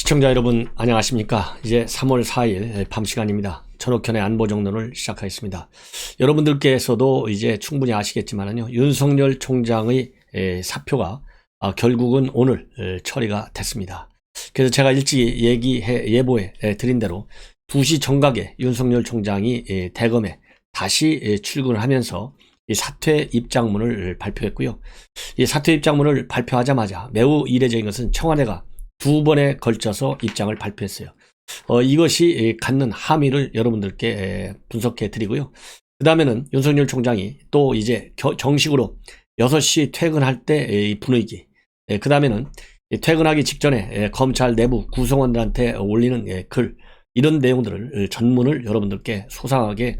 시청자 여러분 안녕하십니까. 이제 3월 4일 밤 시간입니다. 전옥현의 안보정론을 시작하겠습니다. 여러분들께서도 이제 충분히 아시겠지만요, 윤석열 총장의 사표가 결국은 오늘 처리가 됐습니다. 그래서 제가 일찍 예보해 드린 대로 2시 정각에 윤석열 총장이 대검에 다시 출근을 하면서 이 사퇴 입장문을 발표했고요. 이 사퇴 입장문을 발표하자마자 매우 이례적인 것은 청와대가 2번에 걸쳐서 입장을 발표했어요. 이것이 갖는 함의를 여러분들께 분석해 드리고요. 그 다음에는 윤석열 총장이 또 이제 정식으로 6시 퇴근할 때의 분위기, 그 다음에는 퇴근하기 직전에 검찰 내부 구성원들한테 올리는 글, 이런 내용들을 전문을 여러분들께 소상하게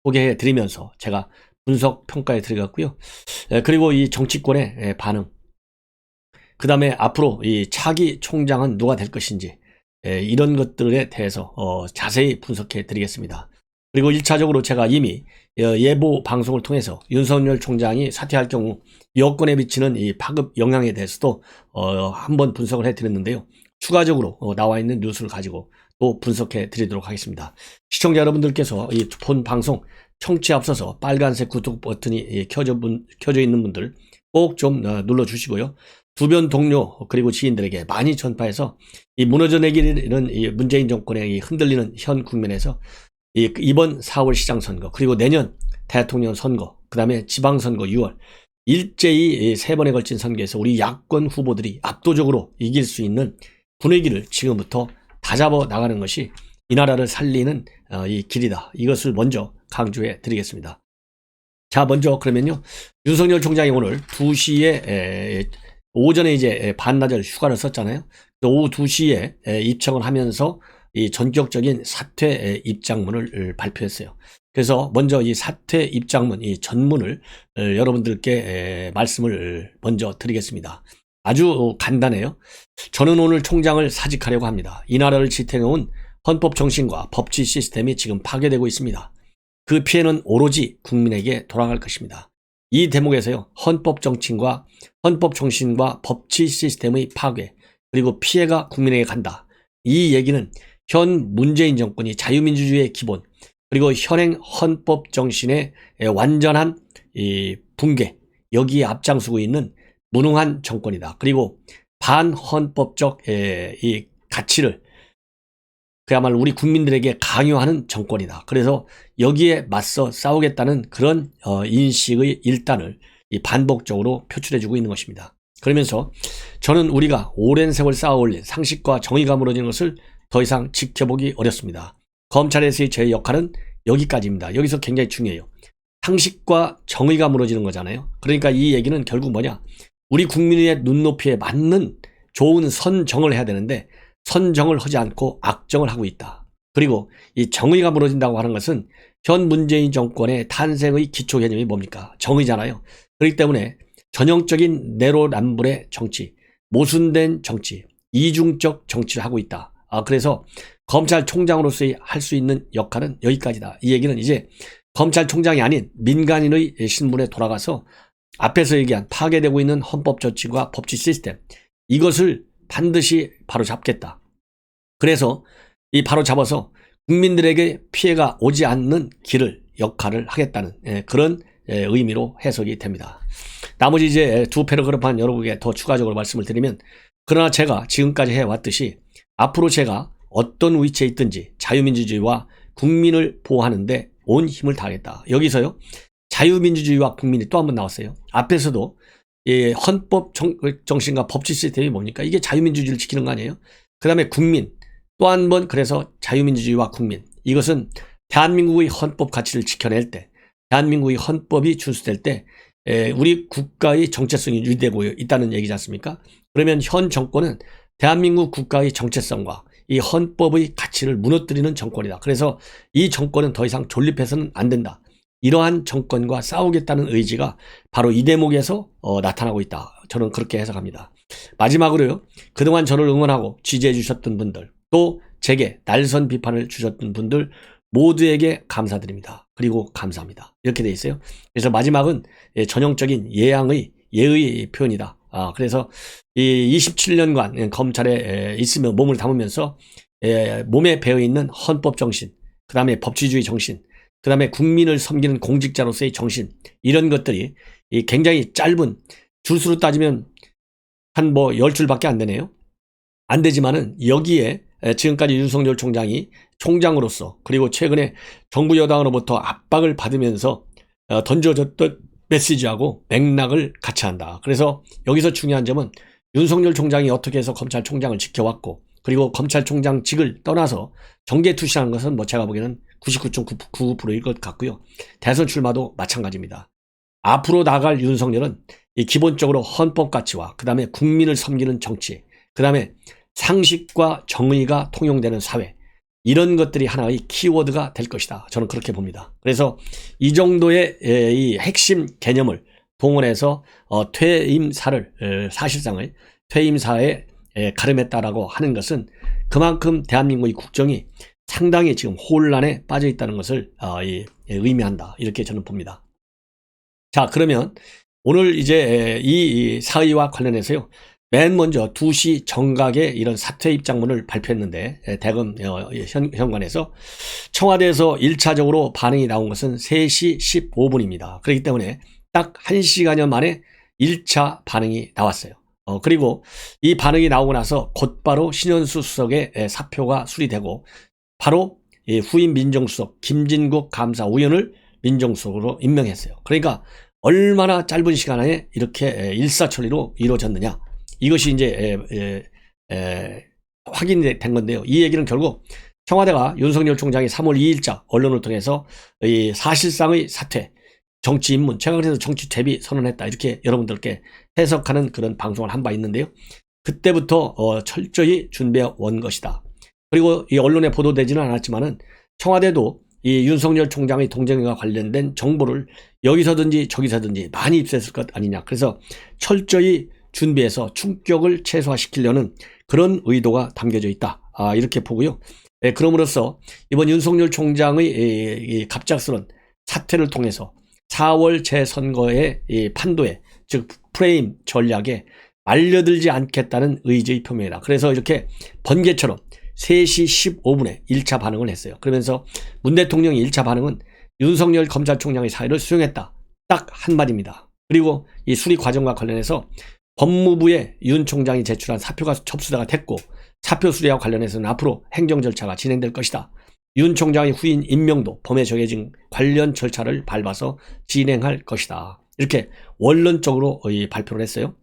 소개해 드리면서 제가 분석 평가해 드리겠고요. 그리고 이 정치권의 반응, 그 다음에 앞으로 이 차기 총장은 누가 될 것인지, 이런 것들에 대해서 자세히 분석해 드리겠습니다. 그리고 1차적으로 제가 이미 예보 방송을 통해서 윤석열 총장이 사퇴할 경우 여권에 미치는 이 파급 영향에 대해서도 한번 분석을 해 드렸는데요. 추가적으로 나와 있는 뉴스를 가지고 또 분석해 드리도록 하겠습니다. 시청자 여러분들께서 이 본 방송 청취 앞서서 빨간색 구독 버튼이 켜져 있는 분들 꼭 좀 눌러 주시고요. 주변 동료 그리고 지인들에게 많이 전파해서 이 무너져 내리는 이 문재인 정권의 이 흔들리는 현 국면에서 이번 4월 시장 선거, 그리고 내년 대통령 선거, 그 다음에 지방선거 6월, 일제히 3번에 걸친 선거에서 우리 야권 후보들이 압도적으로 이길 수 있는 분위기를 지금부터 다잡아 나가는 것이 이 나라를 살리는 이 길이다. 이것을 먼저 강조해 드리겠습니다. 자, 먼저 그러면요, 윤석열 총장이 오늘 2시에 오전에 이제 반나절 휴가를 썼잖아요. 오후 2시에 입청을 하면서 이 전격적인 사퇴 입장문을 발표했어요. 그래서 먼저 이 사퇴 입장문, 이 전문을 여러분들께 말씀을 먼저 드리겠습니다. 아주 간단해요. 저는 오늘 총장을 사직하려고 합니다. 이 나라를 지탱해온 헌법 정신과 법치 시스템이 지금 파괴되고 있습니다. 그 피해는 오로지 국민에게 돌아갈 것입니다. 이 대목에서요, 헌법 정신과 법치 시스템의 파괴, 그리고 피해가 국민에게 간다. 이 얘기는 현 문재인 정권이 자유민주주의의 기본, 그리고 현행 헌법 정신의 완전한 이 붕괴, 여기에 앞장서고 있는 무능한 정권이다. 그리고 반헌법적 이 가치를 그야말로 우리 국민들에게 강요하는 정권이다. 그래서 여기에 맞서 싸우겠다는 그런 인식의 일단을 반복적으로 표출해주고 있는 것입니다. 그러면서 저는 우리가 오랜 세월 쌓아올린 상식과 정의가 무너지는 것을 더 이상 지켜보기 어렵습니다. 검찰에서의 제 역할은 여기까지입니다. 여기서 굉장히 중요해요. 상식과 정의가 무너지는 거잖아요. 그러니까 이 얘기는 결국 뭐냐, 우리 국민의 눈높이에 맞는 좋은 선정을 해야 되는데 선정을 하지 않고 악정을 하고 있다. 그리고 이 정의가 무너진다고 하는 것은 현 문재인 정권의 탄생의 기초 개념이 뭡니까? 정의잖아요. 그렇기 때문에 전형적인 내로남불의 정치, 모순된 정치, 이중적 정치를 하고 있다. 그래서 검찰총장으로서의 할 수 있는 역할은 여기까지다. 이 얘기는 이제 검찰총장이 아닌 민간인의 신분에 돌아가서 앞에서 얘기한 파괴되고 있는 헌법 조치와 법치 시스템, 이것을 반드시 바로잡겠다. 그래서 이 바로잡아서 국민들에게 피해가 오지 않는 역할을 하겠다는 그런 의미로 해석이 됩니다. 나머지 이제 두 패러그래프한 여러분에게 더 추가적으로 말씀을 드리면, 그러나 제가 지금까지 해왔듯이 앞으로 제가 어떤 위치에 있든지 자유민주주의와 국민을 보호하는데 온 힘을 다하겠다. 여기서요, 자유민주주의와 국민이 또 한 번 나왔어요. 앞에서도 헌법 정신과 법치 시스템이 뭡니까? 이게 자유민주주의를 지키는 거 아니에요? 그 다음에 국민, 또 한 번, 그래서 자유민주주의와 국민, 이것은 대한민국의 헌법 가치를 지켜낼 때, 대한민국의 헌법이 준수될 때 우리 국가의 정체성이 유지되고 있다는 얘기지 않습니까? 그러면 현 정권은 대한민국 국가의 정체성과 이 헌법의 가치를 무너뜨리는 정권이다. 그래서 이 정권은 더 이상 존립해서는 안 된다. 이러한 정권과 싸우겠다는 의지가 바로 이 대목에서 나타나고 있다. 저는 그렇게 해석합니다. 마지막으로요, 그동안 저를 응원하고 지지해 주셨던 분들, 또 제게 날선 비판을 주셨던 분들 모두에게 감사드립니다. 그리고 감사합니다. 이렇게 돼 있어요. 그래서 마지막은 전형적인 예의 표현이다. 그래서 이 27년간 검찰에 있으며 몸을 담으면서 몸에 배어있는 헌법 정신, 그 다음에 법치주의 정신, 그 다음에 국민을 섬기는 공직자로서의 정신, 이런 것들이 굉장히 짧은, 줄수로 따지면 한 10줄밖에 안 되네요. 안 되지만은 여기에 지금까지 윤석열 총장이 총장으로서, 그리고 최근에 정부 여당으로부터 압박을 받으면서 던져졌던 메시지하고 맥락을 같이 한다. 그래서 여기서 중요한 점은 윤석열 총장이 어떻게 해서 검찰총장을 지켜왔고, 그리고 검찰총장직을 떠나서 정계 투시하는 것은 제가 보기에는 99.99%일 것 같고요. 대선 출마도 마찬가지입니다. 앞으로 나갈 윤석열은 기본적으로 헌법 가치와 그 다음에 국민을 섬기는 정치, 그 다음에 상식과 정의가 통용되는 사회, 이런 것들이 하나의 키워드가 될 것이다. 저는 그렇게 봅니다. 그래서 이 정도의 이 핵심 개념을 동원해서 퇴임사를 사실상을 퇴임사에 가름했다라고 하는 것은 그만큼 대한민국의 국정이 상당히 지금 혼란에 빠져 있다는 것을 의미한다. 이렇게 저는 봅니다. 자, 그러면 오늘 이제 이 사의와 관련해서요. 맨 먼저 2시 정각에 이런 사퇴 입장문을 발표했는데, 대검 현관에서 청와대에서 1차적으로 반응이 나온 것은 3시 15분입니다. 그렇기 때문에 딱 1시간여 만에 1차 반응이 나왔어요. 그리고 이 반응이 나오고 나서 곧바로 신현수 수석의 사표가 수리되고, 바로 후임 민정수석 김진국 감사위원을 민정수석으로 임명했어요. 그러니까 얼마나 짧은 시간 안에 이렇게 일사천리로 이루어졌느냐. 이것이 이제 확인이 된 건데요. 이 얘기는 결국 청와대가 윤석열 총장이 3월 2일자 언론을 통해서 이 사실상의 사퇴, 정치 입문, 제가 그래서 정치 퇴비 선언했다, 이렇게 여러분들께 해석하는 그런 방송을 한 바 있는데요. 그때부터 철저히 준비해 온 것이다. 그리고 이 언론에 보도되지는 않았지만은 청와대도 이 윤석열 총장의 동정과 관련된 정보를 여기서든지 저기서든지 많이 입수했을 것 아니냐. 그래서 철저히 준비해서 충격을 최소화시키려는 그런 의도가 담겨져 있다. 이렇게 보고요. 그럼으로써 이번 윤석열 총장의 이 갑작스런 사퇴를 통해서 4월 재선거의 이 판도에, 즉 프레임 전략에 말려들지 않겠다는 의지의 표명이다. 그래서 이렇게 번개처럼 3시 15분에 1차 반응을 했어요. 그러면서 문 대통령의 1차 반응은 윤석열 검찰총장의 사의를 수용했다. 딱 한마디입니다. 그리고 이 수리 과정과 관련해서 법무부에 윤 총장이 제출한 사표가 접수가 됐고, 사표 수리와 관련해서는 앞으로 행정 절차가 진행될 것이다. 윤 총장의 후임 임명도 법에 정해진 관련 절차를 밟아서 진행할 것이다. 이렇게 원론적으로 발표를 했어요.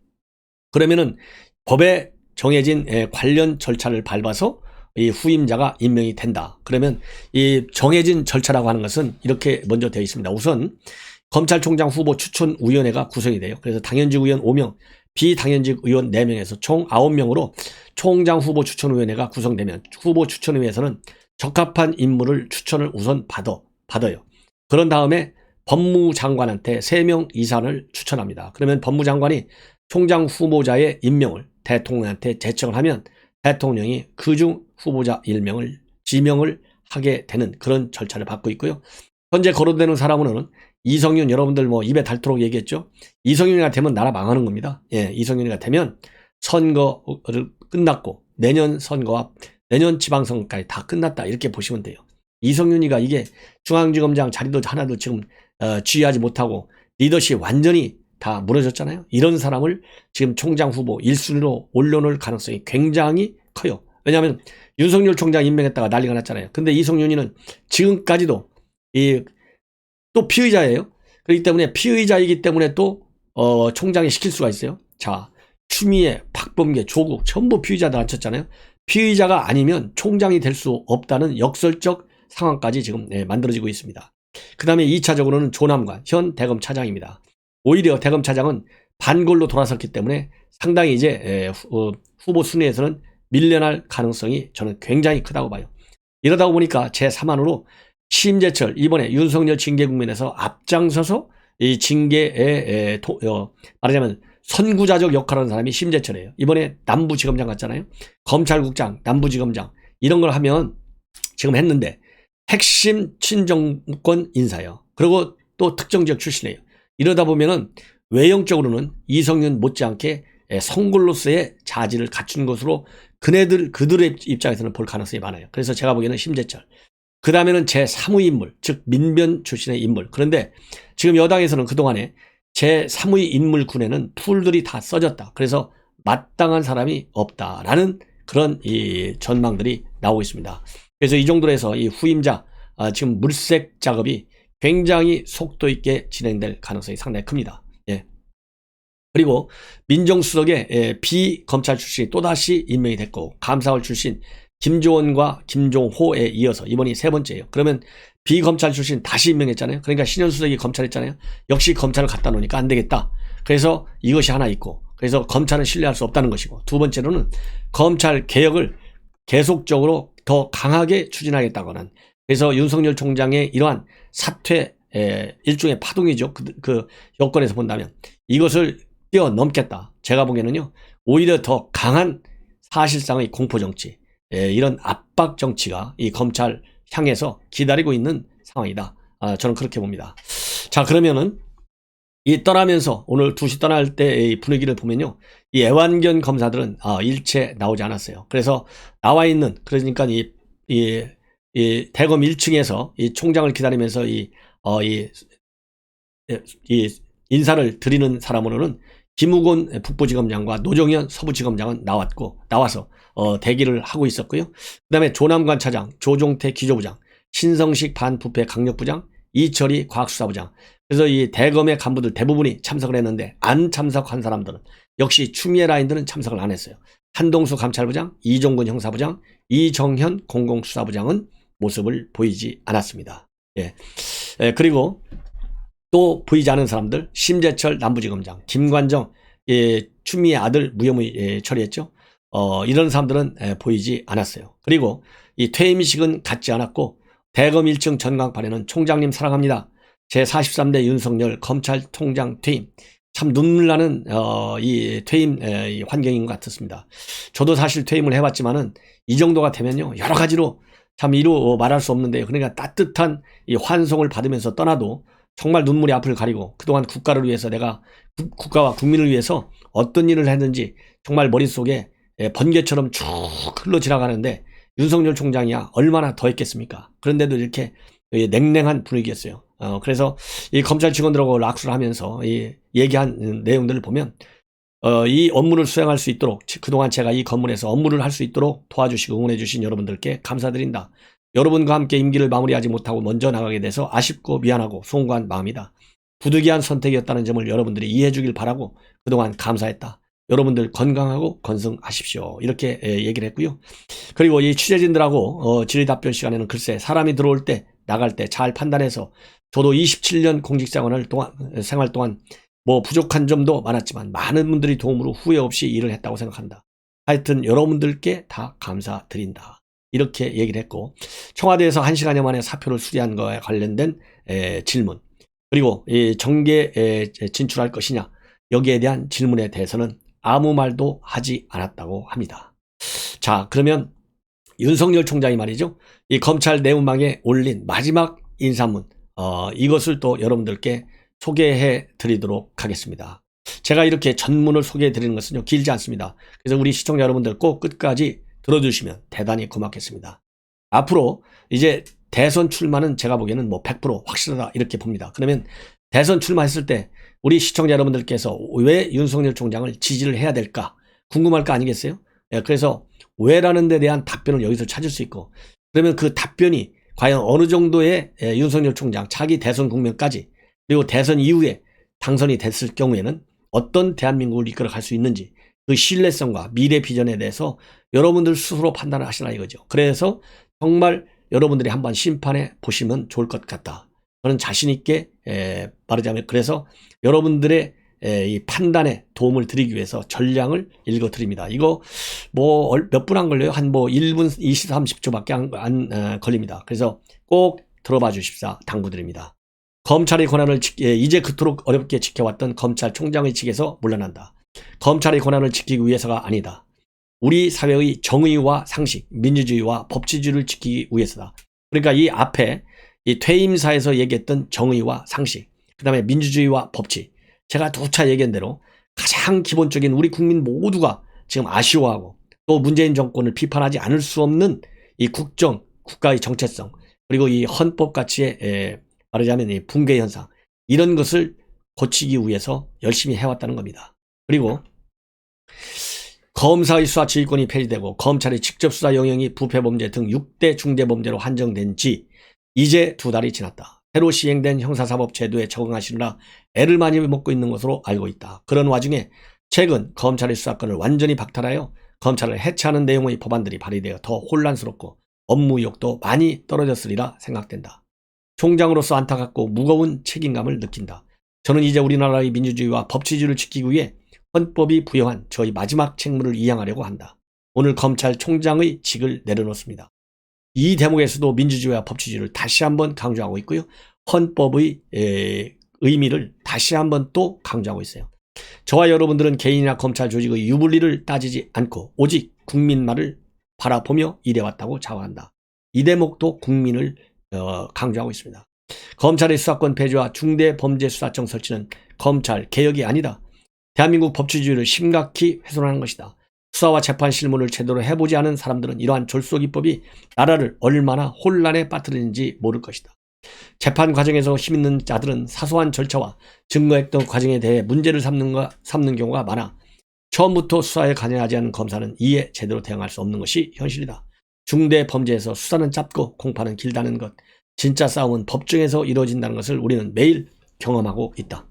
그러면은 법에 정해진 관련 절차를 밟아서 이 후임자가 임명이 된다. 그러면 이 정해진 절차라고 하는 것은 이렇게 먼저 되어 있습니다. 우선 검찰총장 후보 추천위원회가 구성이 돼요. 그래서 당연직 의원 5명, 비당연직 의원 4명에서 총 9명으로 총장 후보 추천위원회가 구성되면 후보 추천위에서는 적합한 인물을 추천을 우선 받아요. 그런 다음에 법무장관한테 3명 이상을 추천합니다. 그러면 법무장관이 총장 후보자의 임명을 대통령한테 제청을 하면 대통령이 그중 후보자 1명을 지명을 하게 되는 그런 절차를 받고 있고요. 현재 거론되는 사람으로는 이성윤, 여러분들 입에 닳도록 얘기했죠. 이성윤이가 되면 나라 망하는 겁니다. 이성윤이가 되면 선거를 끝났고 내년 선거와 내년 지방선거까지 다 끝났다, 이렇게 보시면 돼요. 이성윤이가 이게 중앙지검장 자리도 하나도 지금 쥐하지 못하고 리더십 완전히 다 무너졌잖아요. 이런 사람을 지금 총장 후보 1순위로 올려놓을 가능성이 굉장히 커요. 왜냐하면 윤석열 총장 임명했다가 난리가 났잖아요. 근데 이성윤이는 지금까지도 또 피의자예요. 그렇기 때문에 피의자이기 때문에 또 총장이 시킬 수가 있어요. 자, 추미애, 박범계, 조국 전부 피의자들 앉혔잖아요. 피의자가 아니면 총장이 될 수 없다는 역설적 상황까지 지금 만들어지고 있습니다. 그 다음에 2차적으로는 조남관, 현 대검 차장입니다. 오히려 대검 차장은 반골로 돌아섰기 때문에 상당히 이제 후보 순위에서는 밀려날 가능성이 저는 굉장히 크다고 봐요. 이러다 보니까 제3안으로 심재철, 이번에 윤석열 징계 국면에서 앞장서서 이 징계에 말하자면 선구자적 역할을 하는 사람이 심재철이에요. 이번에 남부지검장 갔잖아요. 검찰국장, 남부지검장 이런 걸 하면 지금 했는데 핵심 친정권 인사예요. 그리고 또 특정 지역 출신이에요. 이러다 보면은 외형적으로는 이성윤 못지않게 성골로서의 자질을 갖춘 것으로 그들의 입장에서는 볼 가능성이 많아요. 그래서 제가 보기에는 심재철. 그 다음에는 제3의 인물, 즉 민변 출신의 인물. 그런데 지금 여당에서는 그동안에 제3의 인물군에는 풀들이 다 써졌다. 그래서 마땅한 사람이 없다라는 그런 이 전망들이 나오고 있습니다. 그래서 이 정도로 해서 이 후임자 지금 물색 작업이 굉장히 속도 있게 진행될 가능성이 상당히 큽니다. 예. 그리고 민정수석의 비검찰 출신이 또다시 임명이 됐고, 감사원 출신 김조원과 김종호에 이어서 이번이 세 번째예요. 그러면 비검찰 출신 다시 임명했잖아요. 그러니까 신현수석이 검찰했잖아요. 역시 검찰을 갖다 놓으니까 안 되겠다. 그래서 이것이 하나 있고, 그래서 검찰은 신뢰할 수 없다는 것이고, 두 번째로는 검찰 개혁을 계속적으로 더 강하게 추진하겠다고는, 그래서 윤석열 총장의 이러한 사퇴 일종의 파동이죠. 그 여건에서 본다면 이것을 뛰어넘겠다. 제가 보기에는요, 오히려 더 강한 사실상의 공포정치, 이런 압박 정치가 이 검찰 향해서 기다리고 있는 상황이다. 저는 그렇게 봅니다. 자, 그러면은 이 떠나면서 오늘 2시 떠날 때의 분위기를 보면요, 이 애완견 검사들은 일체 나오지 않았어요. 그래서 나와 있는, 그러니까 이 대검 1층에서 이 총장을 기다리면서 이 인사를 드리는 사람으로는 김우곤 북부지검장과 노정현 서부지검장은 나와서 대기를 하고 있었고요. 그 다음에 조남관 차장, 조종태 기조부장, 신성식 반부패 강력부장, 이철희 과학수사부장. 그래서 이 대검의 간부들 대부분이 참석을 했는데, 안 참석한 사람들은 역시 추미애 라인들은 참석을 안 했어요. 한동수 감찰부장, 이종근 형사부장, 이정현 공공수사부장은 모습을 보이지 않았습니다. 예. 그리고 또 보이지 않은 사람들, 심재철 남부지검장, 김관정, 추미애 아들 무혐의 처리했죠. 이런 사람들은 보이지 않았어요. 그리고 이 퇴임식은 갖지 않았고, 대검 1층 전광판에는 총장님 사랑합니다, 제43대 윤석열 검찰총장 퇴임, 참 눈물 나는 이 퇴임 환경인 것 같았습니다. 저도 사실 퇴임을 해봤지만은 이 정도가 되면요, 여러 가지로 참 이루 말할 수 없는데요. 그러니까 따뜻한 이 환송을 받으면서 떠나도 정말 눈물이 앞을 가리고, 그동안 국가를 위해서 내가 국가와 국민을 위해서 어떤 일을 했는지 정말 머릿속에 번개처럼 쭉 흘러 지나가는데, 윤석열 총장이야 얼마나 더 했겠습니까? 그런데도 이렇게 냉랭한 분위기였어요. 그래서 이 검찰 직원들하고 락수를 하면서 얘기한 내용들을 보면, 이 업무를 수행할 수 있도록, 그동안 제가 이 건물에서 업무를 할 수 있도록 도와주시고 응원해 주신 여러분들께 감사드린다. 여러분과 함께 임기를 마무리하지 못하고 먼저 나가게 돼서 아쉽고 미안하고 송구한 마음이다. 부득이한 선택이었다는 점을 여러분들이 이해해 주길 바라고 그동안 감사했다. 여러분들 건강하고 건승하십시오. 이렇게 얘기를 했고요. 그리고 이 취재진들하고 질의답변 시간에는 글쎄, 사람이 들어올 때 나갈 때 잘 판단해서, 저도 27년 공직생활 동안 뭐 부족한 점도 많았지만 많은 분들이 도움으로 후회 없이 일을 했다고 생각한다. 하여튼 여러분들께 다 감사드린다. 이렇게 얘기를 했고, 청와대에서 1시간여 만에 사표를 수리한 거에 관련된 질문, 그리고 이 정계에 진출할 것이냐, 여기에 대한 질문에 대해서는 아무 말도 하지 않았다고 합니다. 자, 그러면 윤석열 총장이 말이죠, 이 검찰 내무망에 올린 마지막 인사문, 이것을 또 여러분들께 소개해 드리도록 하겠습니다. 제가 이렇게 전문을 소개해 드리는 것은요, 길지 않습니다. 그래서 우리 시청자 여러분들 꼭 끝까지 들어주시면 대단히 고맙겠습니다. 앞으로 이제 대선 출마는 제가 보기에는 뭐 100% 확실하다 이렇게 봅니다. 그러면 대선 출마했을 때 우리 시청자 여러분들께서 왜 윤석열 총장을 지지를 해야 될까 궁금할 거 아니겠어요? 그래서 왜라는 데 대한 답변을 여기서 찾을 수 있고, 그러면 그 답변이 과연 어느 정도의 윤석열 총장 차기 대선 국면까지, 그리고 대선 이후에 당선이 됐을 경우에는 어떤 대한민국을 이끌어갈 수 있는지, 그 신뢰성과 미래 비전에 대해서 여러분들 스스로 판단을 하시라 이거죠. 그래서 정말 여러분들이 한번 심판해 보시면 좋을 것 같다. 저는 자신 있게 말하자면, 그래서 여러분들의 이 판단에 도움을 드리기 위해서 전량을 읽어드립니다. 이거 뭐 몇 분 안 걸려요. 한 뭐 1분 20, 30초밖에 안 걸립니다. 그래서 꼭 들어봐 주십사 당부드립니다. 검찰의 권한을 이제 그토록 어렵게 지켜왔던 검찰총장의 직에서 물러난다. 검찰의 권한을 지키기 위해서가 아니다. 우리 사회의 정의와 상식, 민주주의와 법치주의를 지키기 위해서다. 그러니까 이 앞에 이 퇴임사에서 얘기했던 정의와 상식, 그 다음에 민주주의와 법치, 제가 두 차 얘기한 대로 가장 기본적인 우리 국민 모두가 지금 아쉬워하고 또 문재인 정권을 비판하지 않을 수 없는 이 국정, 국가의 정체성, 그리고 이 헌법 가치의 말하자면 이 붕괴 현상, 이런 것을 고치기 위해서 열심히 해왔다는 겁니다. 그리고 검사의 수사 지휘권이 폐지되고 검찰의 직접 수사 영역이 부패범죄 등 6대 중대범죄로 한정된 지 이제 2달이 지났다. 새로 시행된 형사사법 제도에 적응하시느라 애를 많이 먹고 있는 것으로 알고 있다. 그런 와중에 최근 검찰의 수사권을 완전히 박탈하여 검찰을 해체하는 내용의 법안들이 발의되어 더 혼란스럽고 업무 의욕도 많이 떨어졌으리라 생각된다. 총장으로서 안타깝고 무거운 책임감을 느낀다. 저는 이제 우리나라의 민주주의와 법치주의를 지키기 위해 헌법이 부여한 저희 마지막 책무를 이행하려고 한다. 오늘 검찰총장의 직을 내려놓습니다. 이 대목에서도 민주주의와 법치주의를 다시 한번 강조하고 있고요. 헌법의 의미를 다시 한번 또 강조하고 있어요. 저와 여러분들은 개인이나 검찰 조직의 유불리를 따지지 않고 오직 국민만을 바라보며 일해왔다고 자부한다. 이 대목도 국민을 강조하고 있습니다. 검찰의 수사권 폐지와 중대범죄수사청 설치는 검찰 개혁이 아니다. 대한민국 법치주의를 심각히 훼손하는 것이다. 수사와 재판 실무를 제대로 해보지 않은 사람들은 이러한 졸속기법이 나라를 얼마나 혼란에 빠뜨리는지 모를 것이다. 재판 과정에서 힘있는 자들은 사소한 절차와 증거획 등 과정에 대해 문제를 삼는 경우가 많아 처음부터 수사에 관여하지 않은 검사는 이에 제대로 대응할 수 없는 것이 현실이다. 중대범죄에서 수사는 짧고 공판은 길다는 것, 진짜 싸움은 법정에서 이루어진다는 것을 우리는 매일 경험하고 있다.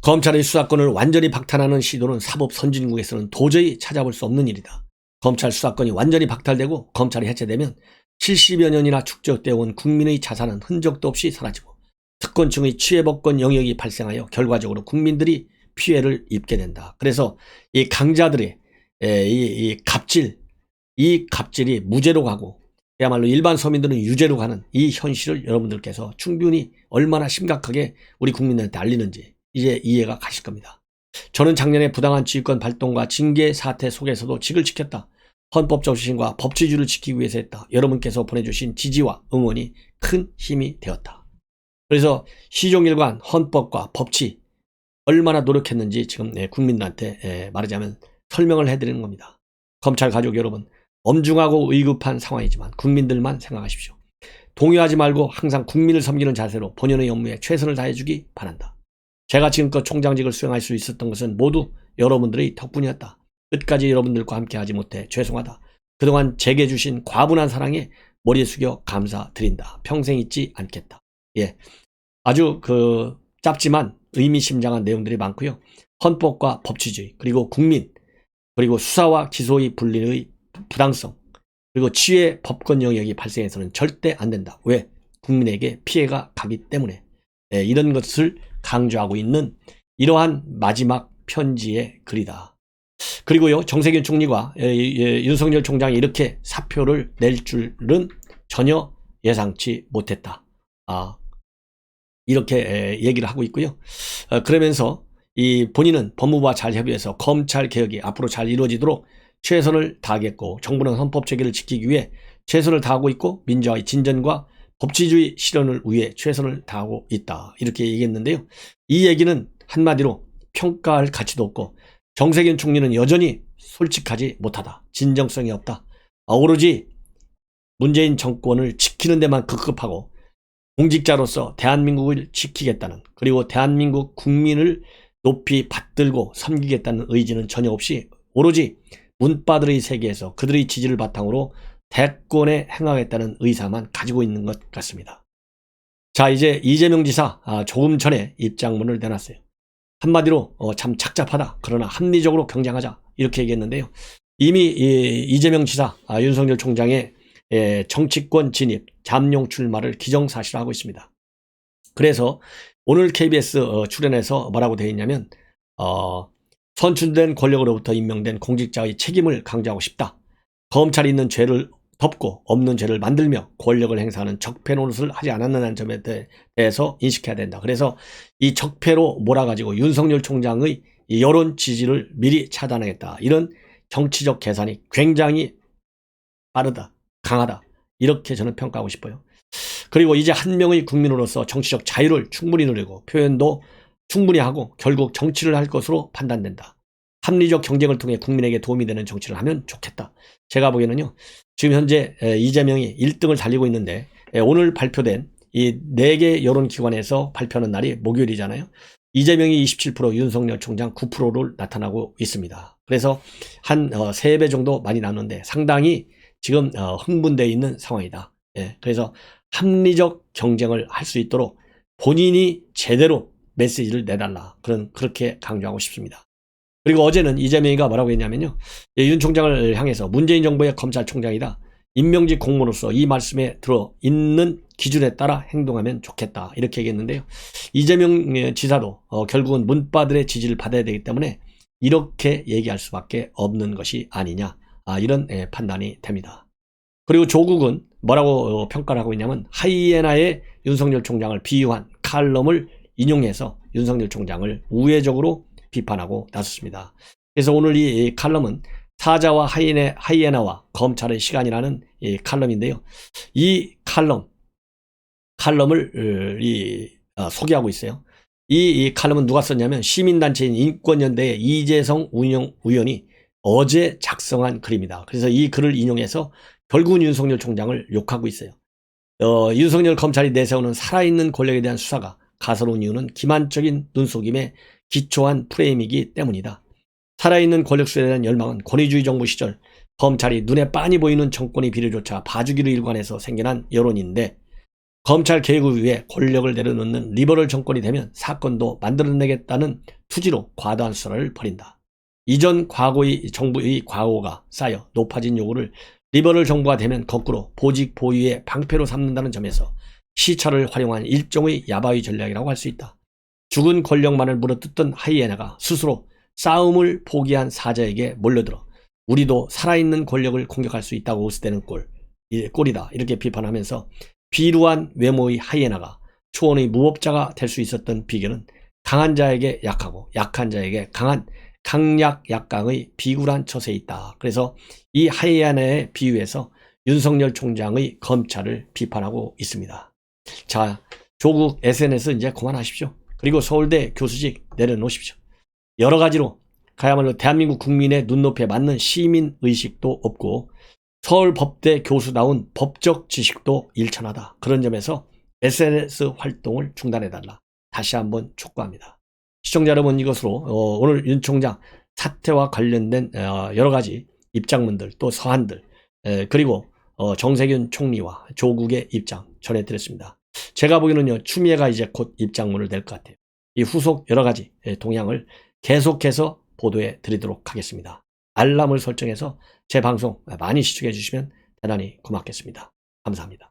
검찰의 수사권을 완전히 박탈하는 시도는 사법 선진국에서는 도저히 찾아볼 수 없는 일이다. 검찰 수사권이 완전히 박탈되고 검찰이 해체되면 70여 년이나 축적되어 온 국민의 자산은 흔적도 없이 사라지고 특권층의 취해법권 영역이 발생하여 결과적으로 국민들이 피해를 입게 된다. 그래서 이 강자들의 이 갑질이 무죄로 가고 그야말로 일반 서민들은 유죄로 가는 이 현실을 여러분들께서 충분히 얼마나 심각하게 우리 국민들한테 알리는지 이제 이해가 가실 겁니다. 저는 작년에 부당한 지휘권 발동과 징계 사태 속에서도 직을 지켰다. 헌법적 신과 법치주의를 지키기 위해서 했다. 여러분께서 보내주신 지지와 응원이 큰 힘이 되었다. 그래서 시종일관 헌법과 법치 얼마나 노력했는지 지금 국민들한테 말하자면 설명을 해드리는 겁니다. 검찰 가족 여러분, 엄중하고 의급한 상황이지만 국민들만 생각하십시오. 동요하지 말고 항상 국민을 섬기는 자세로 본연의 업무에 최선을 다해주기 바란다. 제가 지금껏 총장직을 수행할 수 있었던 것은 모두 여러분들의 덕분이었다. 끝까지 여러분들과 함께 하지 못해 죄송하다. 그동안 제게 주신 과분한 사랑에 머리 숙여 감사드린다. 평생 잊지 않겠다. 예, 아주 짧지만 의미심장한 내용들이 많고요. 헌법과 법치주의, 그리고 국민, 그리고 수사와 기소의 분리의 부당성, 그리고 치외 법권 영역이 발생해서는 절대 안 된다. 왜? 국민에게 피해가 가기 때문에. 이런 것을 강조하고 있는 이러한 마지막 편지의 글이다. 그리고요, 정세균 총리가 윤석열 총장이 이렇게 사표를 낼 줄은 전혀 예상치 못했다. 이렇게 얘기를 하고 있고요. 그러면서 이 본인은 법무부와 잘 협의해서 검찰 개혁이 앞으로 잘 이루어지도록 최선을 다하겠고 정부는 헌법 체계를 지키기 위해 최선을 다하고 있고 민주화의 진전과 법치주의 실현을 위해 최선을 다하고 있다. 이렇게 얘기했는데요. 이 얘기는 한마디로 평가할 가치도 없고 정세균 총리는 여전히 솔직하지 못하다. 진정성이 없다. 오로지 문재인 정권을 지키는 데만 급급하고 공직자로서 대한민국을 지키겠다는, 그리고 대한민국 국민을 높이 받들고 섬기겠다는 의지는 전혀 없이 오로지 문바들의 세계에서 그들의 지지를 바탕으로 대권에 행하겠다는 의사만 가지고 있는 것 같습니다. 자, 이제 이재명 지사 조금 전에 입장문을 내놨어요. 한마디로 참 착잡하다. 그러나 합리적으로 경쟁하자. 이렇게 얘기했는데요. 이미 이재명 지사 윤석열 총장의 정치권 진입, 잠룡 출마를 기정사실화하고 있습니다. 그래서 오늘 KBS 출연해서 뭐라고 되어 있냐면 선출된 권력으로부터 임명된 공직자의 책임을 강조하고 싶다. 검찰이 있는 죄를 덮고 없는 죄를 만들며 권력을 행사하는 적폐 노릇을 하지 않았느냐는 점에 대해서 인식해야 된다. 그래서 이 적폐로 몰아가지고 윤석열 총장의 여론 지지를 미리 차단하겠다. 이런 정치적 계산이 굉장히 빠르다, 강하다. 이렇게 저는 평가하고 싶어요. 그리고 이제 한 명의 국민으로서 정치적 자유를 충분히 누리고 표현도 충분히 하고 결국 정치를 할 것으로 판단된다. 합리적 경쟁을 통해 국민에게 도움이 되는 정치를 하면 좋겠다. 제가 보기에는요, 지금 현재 이재명이 1등을 달리고 있는데 오늘 발표된 이 4개 여론기관에서 발표하는 날이 목요일이잖아요. 이재명이 27%, 윤석열 총장 9%를 나타나고 있습니다. 그래서 한 3배 정도 많이 나누는데 상당히 지금 흥분되어 있는 상황이다. 예, 그래서 합리적 경쟁을 할 수 있도록 본인이 제대로 메시지를 내달라. 그렇게 강조하고 싶습니다. 그리고 어제는 이재명이가 뭐라고 했냐면요. 윤 총장을 향해서 문재인 정부의 검찰총장이다. 임명직 공무원으로서 이 말씀에 들어 있는 기준에 따라 행동하면 좋겠다. 이렇게 얘기했는데요. 이재명 지사도 결국은 문바들의 지지를 받아야 되기 때문에 이렇게 얘기할 수밖에 없는 것이 아니냐. 이런 판단이 됩니다. 그리고 조국은 뭐라고 평가를 하고 있냐면 하이에나의 윤석열 총장을 비유한 칼럼을 인용해서 윤석열 총장을 우회적으로 비판하고 나섰습니다. 그래서 오늘 이 칼럼은 사자와 하이에나와 검찰의 시간이라는 이 칼럼인데요. 이 칼럼을 소개하고 있어요. 이 칼럼은 누가 썼냐면 시민단체인 인권연대의 이재성 의원이 어제 작성한 글입니다. 그래서 이 글을 인용해서 결국은 윤석열 총장을 욕하고 있어요. 윤석열 검찰이 내세우는 살아있는 권력에 대한 수사가 가소로운 이유는 기만적인 눈속임에 기초한 프레임이기 때문이다. 살아있는 권력 수에 대한 열망은 권위주의 정부 시절 검찰이 눈에 빤히 보이는 정권의 비리조차 봐주기로 일관해서 생겨난 여론인데 검찰 개혁을 위해 권력을 내려놓는 리버럴 정권이 되면 사건도 만들어내겠다는 투지로 과도한 수사를 벌인다. 이전 과거의 정부의 과오가 쌓여 높아진 요구를 리버럴 정부가 되면 거꾸로 보직 보유의 방패로 삼는다는 점에서 시차를 활용한 일종의 야바위 전략이라고 할 수 있다. 죽은 권력만을 물어뜯던 하이에나가 스스로 싸움을 포기한 사자에게 몰려들어 우리도 살아있는 권력을 공격할 수 있다고 우스대는 꼴이다. 이렇게 비판하면서 비루한 외모의 하이에나가 초원의 무법자가 될 수 있었던 비결은 강한 자에게 약하고 약한 자에게 강한 강약약강의 비굴한 처세에 있다. 그래서 이 하이에나에 비유해서 윤석열 총장의 검찰을 비판하고 있습니다. 자, 조국 SNS 이제 그만하십시오. 그리고 서울대 교수직 내려놓으십시오. 여러 가지로 그야말로 대한민국 국민의 눈높이에 맞는 시민의식도 없고 서울법대 교수다운 법적 지식도 일천하다. 그런 점에서 SNS 활동을 중단해달라. 다시 한번 촉구합니다. 시청자 여러분, 이것으로 오늘 윤 총장 사태와 관련된 여러 가지 입장문들 또 서한들 그리고 정세균 총리와 조국의 입장 전해드렸습니다. 제가 보기에는요, 추미애가 이제 곧 입장문을 낼 것 같아요. 이 후속 여러 가지 동향을 계속해서 보도해 드리도록 하겠습니다. 알람을 설정해서 제 방송 많이 시청해 주시면 대단히 고맙겠습니다. 감사합니다.